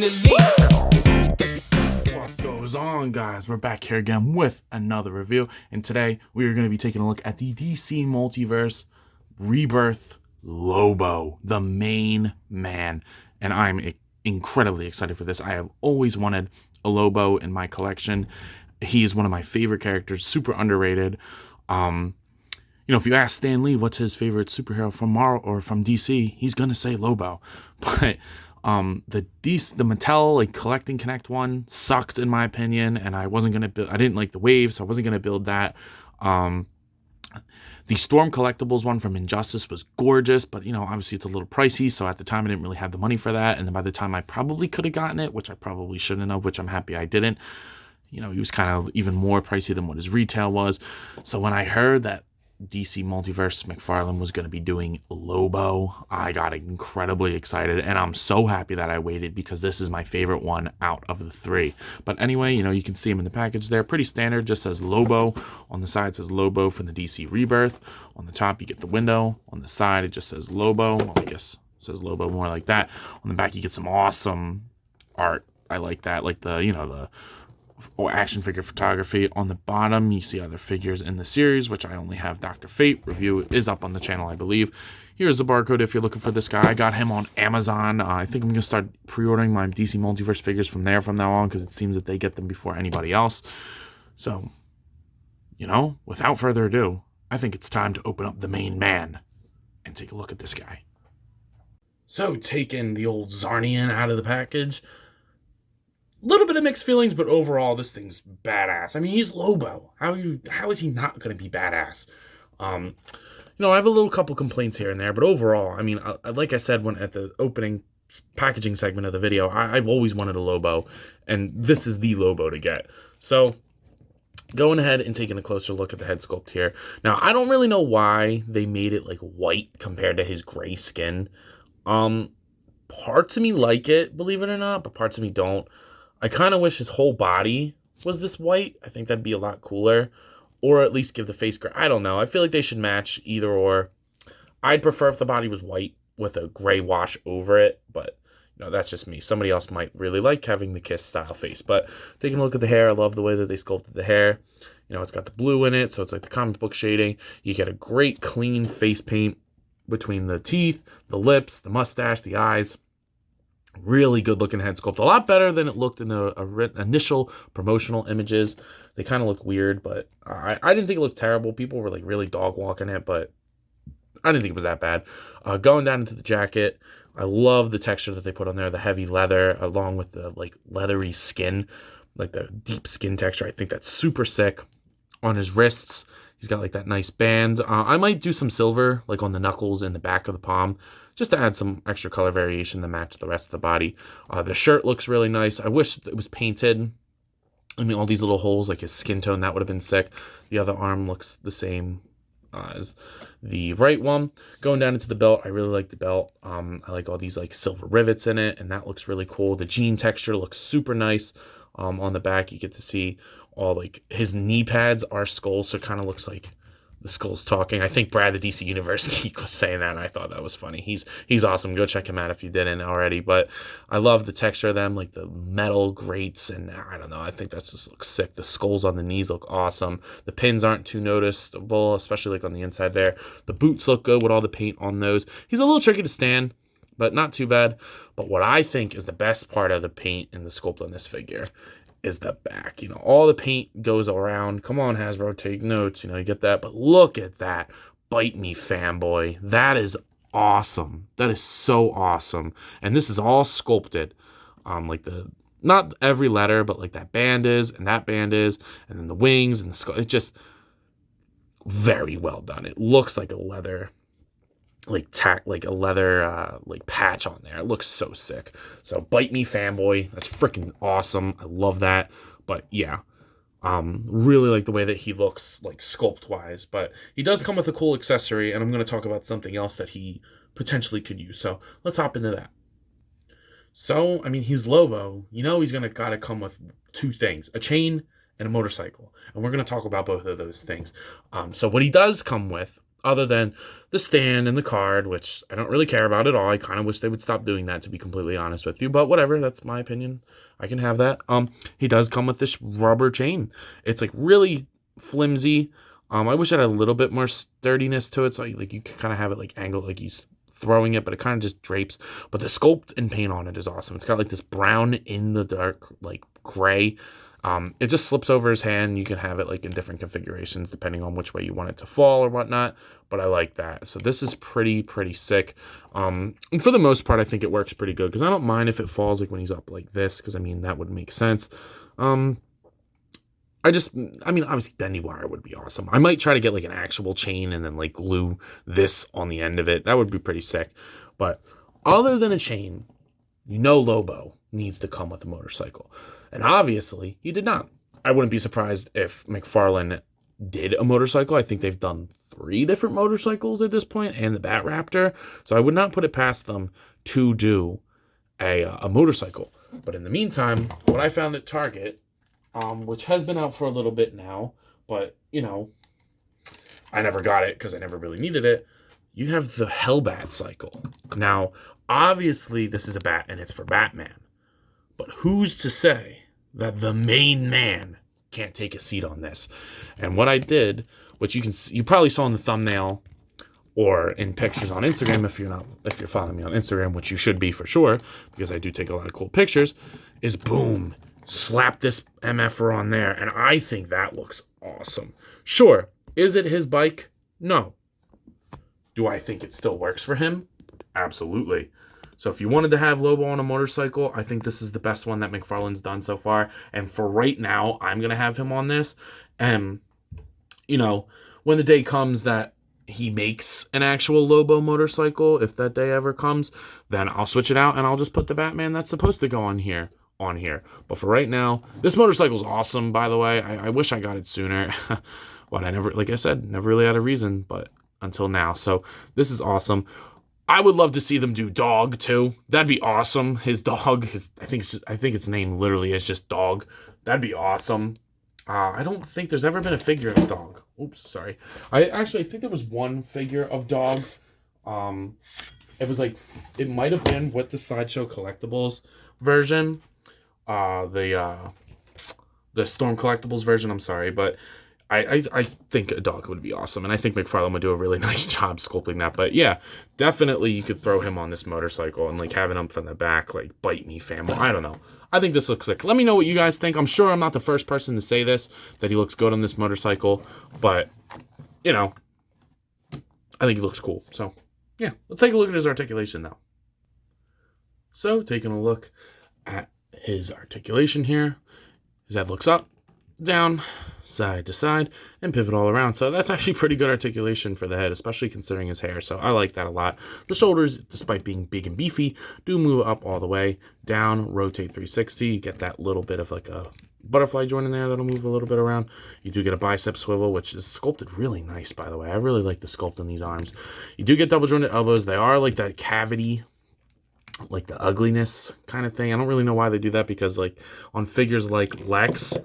What goes on, guys? We're back here again with another review, and today we are going to be taking a look at the DC Multiverse Rebirth Lobo, the main man, and I'm incredibly excited for this. I have always wanted a Lobo in my collection. He is one of my favorite characters, super underrated. If you ask Stan Lee what's his favorite superhero from Marvel or from DC, he's gonna say Lobo. But the Mattel Collect and Connect one sucked in my opinion, and I wasn't gonna build. I didn't like the wave, so I wasn't gonna build that. The Storm Collectibles one from Injustice was gorgeous, but obviously it's a little pricey, so at the time I didn't really have the money for that. And then by the time I probably could have gotten it, which I probably shouldn't have, which I'm happy I didn't, he was kind of even more pricey than what his retail was. So when I heard that DC Multiverse McFarlane was going to be doing Lobo, I got incredibly excited, and I'm so happy that I waited because this is my favorite one out of the three. But anyway, you can see him in the package there, pretty standard, just says Lobo. On the side says Lobo from the DC Rebirth. On the top you get the window. On the side it just says Lobo. Well, I guess it says Lobo more like that. On the back you get some awesome art. I like that, like the action figure photography. On the bottom you see other figures in the series, which I only have. Dr. Fate review is up on the channel, I believe. Here's the barcode if you're looking for this guy. I got him on Amazon. I think I'm gonna start pre-ordering my DC Multiverse figures from there from now on, because it seems that they get them before anybody else. So without further ado, I think it's time to open up the main man and take a look at this guy. So taking the old Xhain out of the package, little bit of mixed feelings, but overall this thing's badass. I mean, he's Lobo. How is he not going to be badass? I have a little couple complaints here and there, but overall, I mean, like I said when at the opening packaging segment of the video, I've always wanted a Lobo, and this is the Lobo to get. So going ahead and taking a closer look at the head sculpt here. Now, I don't really know why they made it like white compared to his gray skin. Parts of me like it, believe it or not, but parts of me don't. I kind of wish his whole body was this white. I think that'd be a lot cooler. Or at least give the face gray. I don't know. I feel like they should match either or. I'd prefer if the body was white with a gray wash over it. But, that's just me. Somebody else might really like having the Kiss style face. But taking a look at the hair, I love the way that they sculpted the hair. It's got the blue in it, so it's like the comic book shading. You get a great clean face paint between the teeth, the lips, the mustache, the eyes. Really good looking head sculpt. A lot better than it looked in the initial promotional images. They kind of look weird, but I didn't think it looked terrible. People were like really dog walking it, but I didn't think it was that bad. Going down into the jacket, I love the texture that they put on there. The heavy leather along with the leathery skin, like the deep skin texture. I think that's super sick. On his wrists, he's got like that nice band. I might do some silver like on the knuckles and the back of the palm, just to add some extra color variation to match the rest of the body. The shirt looks really nice. I wish it was painted. I mean, all these little holes, like his skin tone, that would have been sick. The other arm looks the same as the right one. Going down into the belt, I really like the belt. I like all these like silver rivets in it, and that looks really cool. The jean texture looks super nice. On the back, you get to see all like his knee pads are skulls, so it kind of looks like the skull's talking. I think Brad, the DC Universe geek, was saying that, and I thought that was funny. He's awesome. Go check him out if you didn't already. But I love the texture of them, like the metal grates, and I don't know. I think that just looks sick. The skulls on the knees look awesome. The pins aren't too noticeable, especially like on the inside there. The boots look good with all the paint on those. He's a little tricky to stand, but not too bad. But what I think is the best part of the paint and the sculpt on this figure is the back. All the paint goes around. Come on, Hasbro, take notes. You get that. But look at that. Bite me, fanboy. That is awesome. That is so awesome. And this is all sculpted. Not every letter, but like that band is, and that band is, and then the wings and the skull. It's just very well done. It looks like a leather patch on there. It looks so sick. So bite me, fanboy. That's freaking awesome. I love that. But yeah, really like the way that he looks, like sculpt wise. But he does come with a cool accessory, and I'm going to talk about something else that he potentially could use. So let's hop into that. So I mean, he's Lobo. He's gonna gotta come with two things: a chain and a motorcycle. And we're gonna talk about both of those things. So what he does come with other than the stand and the card, which I don't really care about at all. I kind of wish they would stop doing that, to be completely honest with you, but whatever, that's my opinion. I can have that. He does come with this rubber chain. It's like really flimsy. I wish it had a little bit more sturdiness to it, so like you can kind of have it like angled, like he's throwing it, but it kind of just drapes. But the sculpt and paint on it is awesome. It's got like this brown in the dark, like gray. It just slips over his hand. You can have it like in different configurations depending on which way you want it to fall or whatnot. But I like that. So this is pretty sick. And for the most part, I think it works pretty good because I don't mind if it falls like when he's up like this, because I mean that would make sense. I mean, obviously bendy wire would be awesome. I might try to get like an actual chain and then like glue this on the end of it. That would be pretty sick. But other than a chain, Lobo needs to come with a motorcycle. And obviously, he did not. I wouldn't be surprised if McFarlane did a motorcycle. I think they've done 3 different motorcycles at this point, and the Bat Raptor. So I would not put it past them to do a motorcycle. But in the meantime, what I found at Target, which has been out for a little bit now, but, I never got it because I never really needed it. You have the Hellbat cycle. Now, obviously, this is a bat, and it's for Batman. But who's to say that the main man can't take a seat on this? And what I did, which you probably saw in the thumbnail or in pictures on Instagram, if you're following me on Instagram, which you should be for sure, because I do take a lot of cool pictures, is boom, slap this MFer on there. And I think that looks awesome. Sure, is it his bike? No. Do I think it still works for him? Absolutely. So if you wanted to have Lobo on a motorcycle, I think this is the best one that McFarlane's done so far. And for right now, I'm going to have him on this. And, when the day comes that he makes an actual Lobo motorcycle, if that day ever comes, then I'll switch it out and I'll just put the Batman that's supposed to go on here. But for right now, this motorcycle's awesome, by the way. I wish I got it sooner. But I never really had a reason, but until now. So this is awesome. I would love to see them do Dog too. That'd be awesome. His dog, I think its name literally is just Dog. That'd be awesome. I don't think there's ever been a figure of Dog. Oops, sorry. I think there was one figure of Dog. It was like, it might have been with the Sideshow Collectibles version. The Storm Collectibles version, I'm sorry, but I think a dog would be awesome, and I think McFarlane would do a really nice job sculpting that. But yeah, definitely you could throw him on this motorcycle and like having him from the back, like bite me, fam. I don't know. I think this looks sick. Let me know what you guys think. I'm sure I'm not the first person to say this, that he looks good on this motorcycle, but I think he looks cool. So yeah, let's take a look at his articulation now. So taking a look at his articulation here, his head looks up, down, side to side, and pivot all around. So that's actually pretty good articulation for the head, especially considering his hair. So I like that a lot. The shoulders, despite being big and beefy, do move up all the way, down, rotate 360. You get that little bit of like a butterfly joint in there that'll move a little bit around. You do get a bicep swivel, which is sculpted really nice, by the way. I really like the sculpt on these arms. You do get double jointed elbows. They are like that cavity, like the ugliness kind of thing. I don't really know why they do that, because like on figures like Lex,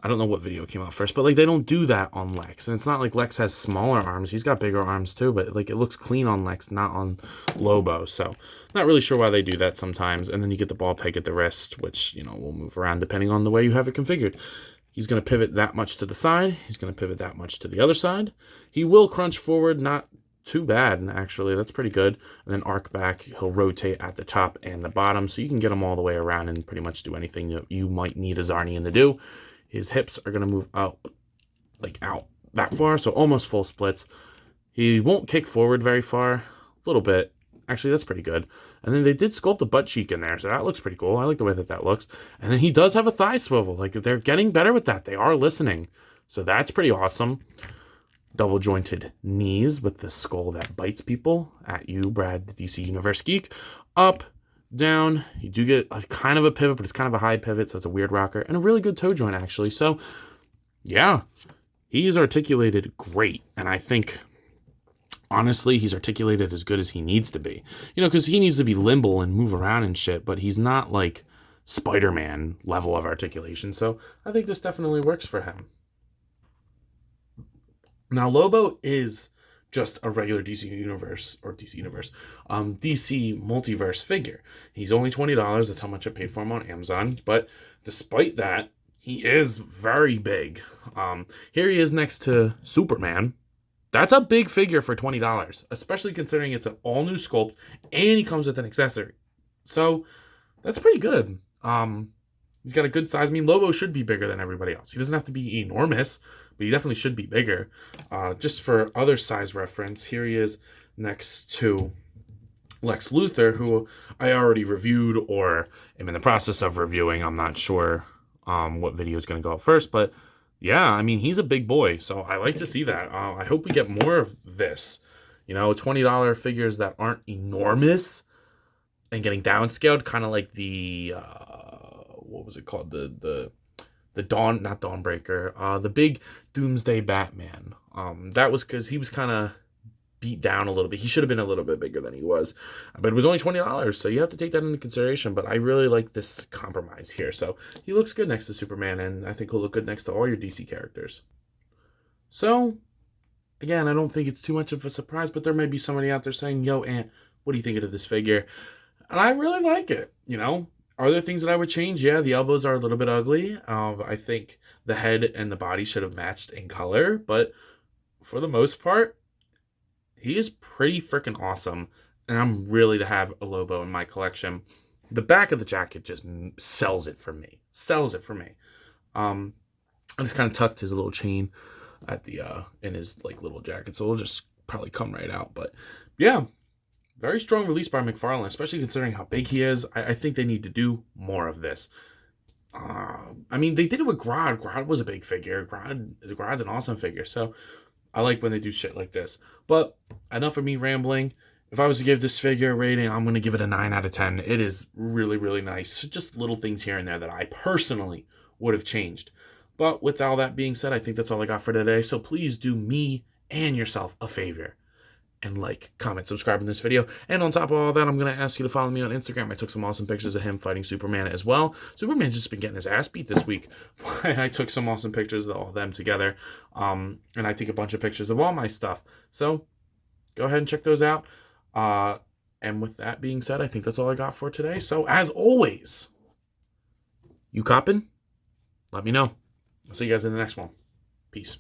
I don't know what video came out first, but like they don't do that on Lex. And it's not like Lex has smaller arms. He's got bigger arms too, but like it looks clean on Lex, not on Lobo. So not really sure why they do that sometimes. And then you get the ball peg at the wrist, which, will move around depending on the way you have it configured. He's going to pivot that much to the side. He's going to pivot that much to the other side. He will crunch forward, not too bad, actually. That's pretty good. And then arc back. He'll rotate at the top and the bottom, so you can get him all the way around and pretty much do anything that you might need a xhain to do. His hips are going to move up, like out that far, so almost full splits. He won't kick forward very far, a little bit. Actually, that's pretty good. And then they did sculpt a butt cheek in there, so that looks pretty cool. I like the way that looks. And then he does have a thigh swivel. Like, they're getting better with that. They are listening. So that's pretty awesome. Double jointed knees with the skull that bites people. At you, Brad, the DC Universe Geek. Up, down. You do get a kind of a pivot, but it's kind of a high pivot, so it's a weird rocker. And a really good toe joint, actually. So, yeah. He is articulated great. And I think, honestly, he's articulated as good as he needs to be. Because he needs to be limble and move around and shit, but he's not like Spider-Man level of articulation. So I think this definitely works for him. Now, Lobo is just a regular DC Multiverse figure. He's only $20. That's how much I paid for him on Amazon. But despite that, he is very big. Here he is next to Superman. That's a big figure for $20, especially considering it's an all new sculpt and he comes with an accessory. So that's pretty good. He's got a good size. I mean, Lobo should be bigger than everybody else. He doesn't have to be enormous, but he definitely should be bigger. Just for other size reference, here he is next to Lex Luthor, who I already reviewed or am in the process of reviewing. I'm not sure what video is going to go up first, but yeah, I mean, he's a big boy, so I like to see that. I hope we get more of this. You know, $20 figures that aren't enormous and getting downscaled, kind of like the what was it called? The Dawn, not Dawnbreaker, the big Doomsday Batman. That was because he was kind of beat down a little bit. He should have been a little bit bigger than he was, but it was only $20, so you have to take that into consideration. But I really like this compromise here. So he looks good next to Superman, and I think he'll look good next to all your DC characters. So again, I don't think it's too much of a surprise, but there may be somebody out there saying, yo, Ant, what do you think of this figure? And I really like it. You know, are there things that I would change? Yeah, the elbows are a little bit ugly. I think the head and the body should have matched in color, but for the most part, he is pretty freaking awesome, and I'm really to have a Lobo in my collection. The back of the jacket just sells it for me. I just kind of tucked his little chain at the in his like little jacket, so it'll just probably come right out. But yeah, very strong release by McFarlane, especially considering how big he is. I think they need to do more of this. I mean, they did it with Grodd. Grodd was a big figure. Grodd's an awesome figure, so I like when they do shit like this. But enough of me rambling. If I was to give this figure a rating, I'm going to give it a 9 out of 10. It is really, really nice. Just little things here and there that I personally would have changed. But with all that being said, I think that's all I got for today. So please do me and yourself a favor and like, comment, subscribe in this video. And on top of all that, I'm going to ask you to follow me on Instagram. I took some awesome pictures of him fighting Superman as well. Superman's just been getting his ass beat this week. I took some awesome pictures of all of them together. And I take a bunch of pictures of all my stuff. So go ahead and check those out. And with that being said, I think that's all I got for today. So as always, you coppin'? Let me know. I'll see you guys in the next one. Peace.